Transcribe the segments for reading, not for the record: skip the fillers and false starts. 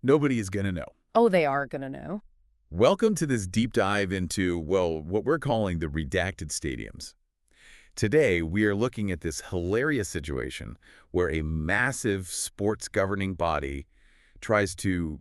Nobody is going to know. Oh, they are gonna know. Welcome to this deep dive into, well, what we're calling the redacted stadiums. Today, we are looking at this hilarious situation where a massive sports governing body tries to,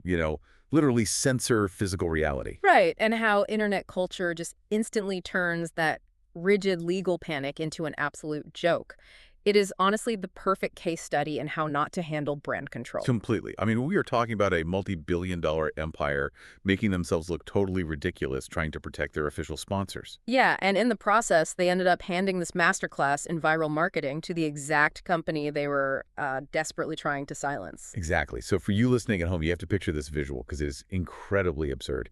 literally censor physical reality. Right, and how internet culture just instantly turns that rigid legal panic into an absolute joke. It is honestly the perfect case study in how not to handle brand control. Completely. I mean, we are talking about a multi-billion-dollar empire making themselves look totally ridiculous trying to protect their official sponsors. Yeah, and in the process, they ended up handing this masterclass in viral marketing to the exact company they were desperately trying to silence. Exactly. So for you listening at home, you have to picture this visual because it is incredibly absurd.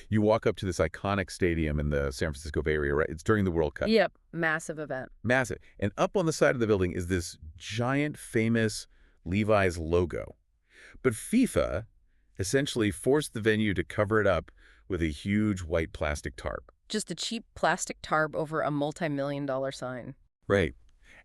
You walk up to this iconic stadium in the San Francisco Bay Area, right? It's during the World Cup. Yep, massive event. Massive. And up on the side of the building is this giant, famous Levi's logo. But FIFA essentially forced the venue to cover it up with a huge white plastic tarp. Just a cheap plastic tarp over a multi-million-dollar sign. Right.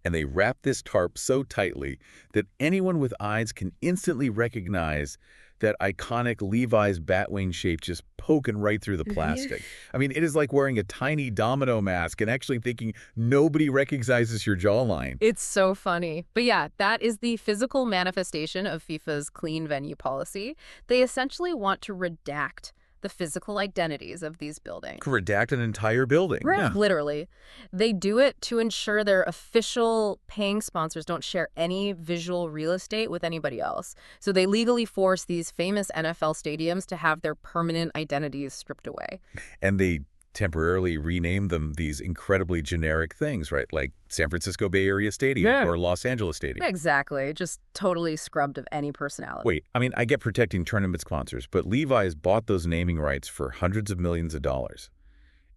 And they wrap this tarp so tightly that anyone with eyes can instantly recognize that iconic Levi's Batwing shape just poking right through the plastic. I mean, it is like wearing a tiny domino mask and actually thinking nobody recognizes your jawline. It's so funny. But yeah, that is the physical manifestation of FIFA's clean venue policy. They essentially want to redact the physical identities of these buildings. Redact an entire building. Right, Yeah. literally. They do it to ensure their official paying sponsors don't share any visual real estate with anybody else. So they legally force these famous NFL stadiums to have their permanent identities stripped away. And they temporarily rename them these incredibly generic things, right? Like San Francisco Bay Area Stadium Yeah. or Los Angeles Stadium. Exactly. Just totally scrubbed of any personality. Wait, I mean, I get protecting tournament sponsors, but Levi's bought those naming rights for hundreds of millions of dollars.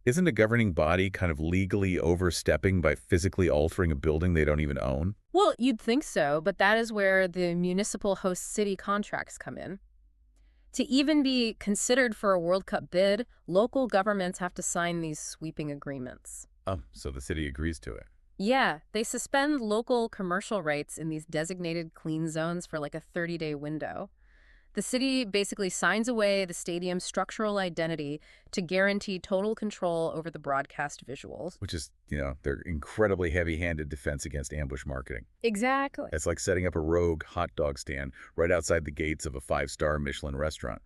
Isn't a governing body kind of legally overstepping by physically altering a building they don't even own? Well, you'd think so, but that is where the municipal host city contracts come in. To even be considered for a World Cup bid, local governments have to sign these sweeping agreements. Oh, so the city agrees to it. Yeah, they suspend local commercial rights in these designated clean zones for like a 30-day window. The city basically signs away the stadium's structural identity to guarantee total control over the broadcast visuals. Which is, their incredibly heavy-handed defense against ambush marketing. Exactly. It's like setting up a rogue hot dog stand right outside the gates of a five-star Michelin restaurant.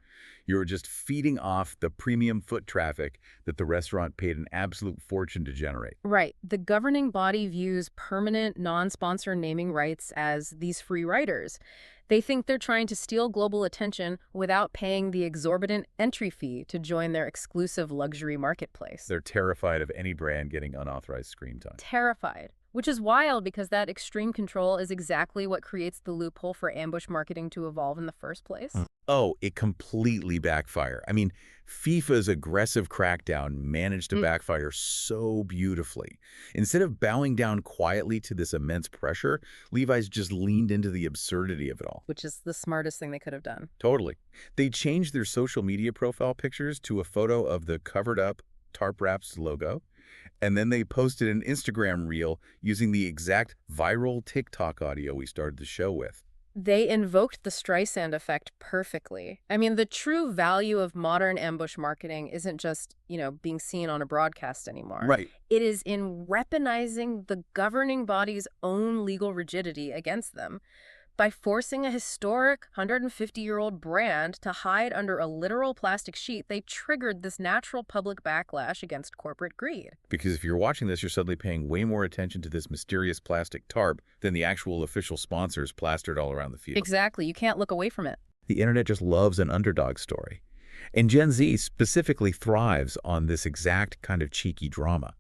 You're just feeding off the premium foot traffic that the restaurant paid an absolute fortune to generate. Right. The governing body views permanent non-sponsor naming rights as these free riders. They think they're trying to steal global attention without paying the exorbitant entry fee to join their exclusive luxury marketplace. They're terrified of any brand getting unauthorized screen time. Terrified. Which is wild because that extreme control is exactly what creates the loophole for ambush marketing to evolve in the first place. Oh, it completely backfired. I mean, FIFA's aggressive crackdown managed to backfire so beautifully. Instead of bowing down quietly to this immense pressure, Levi's just leaned into the absurdity of it all. Which is the smartest thing they could have done. Totally. They changed their social media profile pictures to a photo of the covered-up Tarp Wraps logo, and then they posted an Instagram reel using the exact viral TikTok audio we started the show with. They invoked the Streisand effect perfectly. I mean, the true value of modern ambush marketing isn't just, being seen on a broadcast anymore. Right. It is in weaponizing the governing body's own legal rigidity against them. By forcing a historic 150-year-old brand to hide under a literal plastic sheet, they triggered this natural public backlash against corporate greed. Because if you're watching this, you're suddenly paying way more attention to this mysterious plastic tarp than the actual official sponsors plastered all around the field. Exactly. You can't look away from it. The internet just loves an underdog story. And Gen Z specifically thrives on this exact kind of cheeky drama.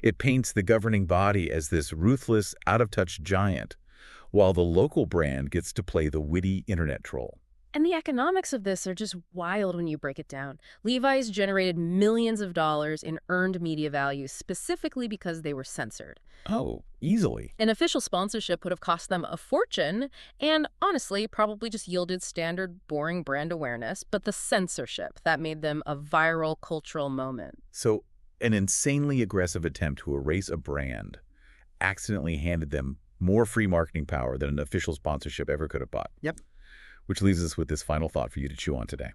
It paints the governing body as this ruthless, out-of-touch giant, while the local brand gets to play the witty internet troll. And the economics of this are just wild when you break it down. Levi's generated millions of dollars in earned media value specifically because they were censored. Oh, easily. An official sponsorship would have cost them a fortune and, honestly, probably just yielded standard, boring brand awareness, but the censorship, that made them a viral cultural moment. So, an insanely aggressive attempt to erase a brand accidentally handed them more free marketing power than an official sponsorship ever could have bought. Yep. Which leaves us with this final thought for you to chew on today.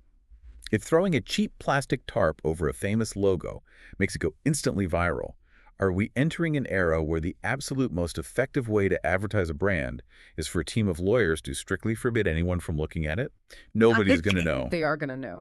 If throwing a cheap plastic tarp over a famous logo makes it go instantly viral, are we entering an era where the absolute most effective way to advertise a brand is for a team of lawyers to strictly forbid anyone from looking at it? Nobody's going to know. They are going to know.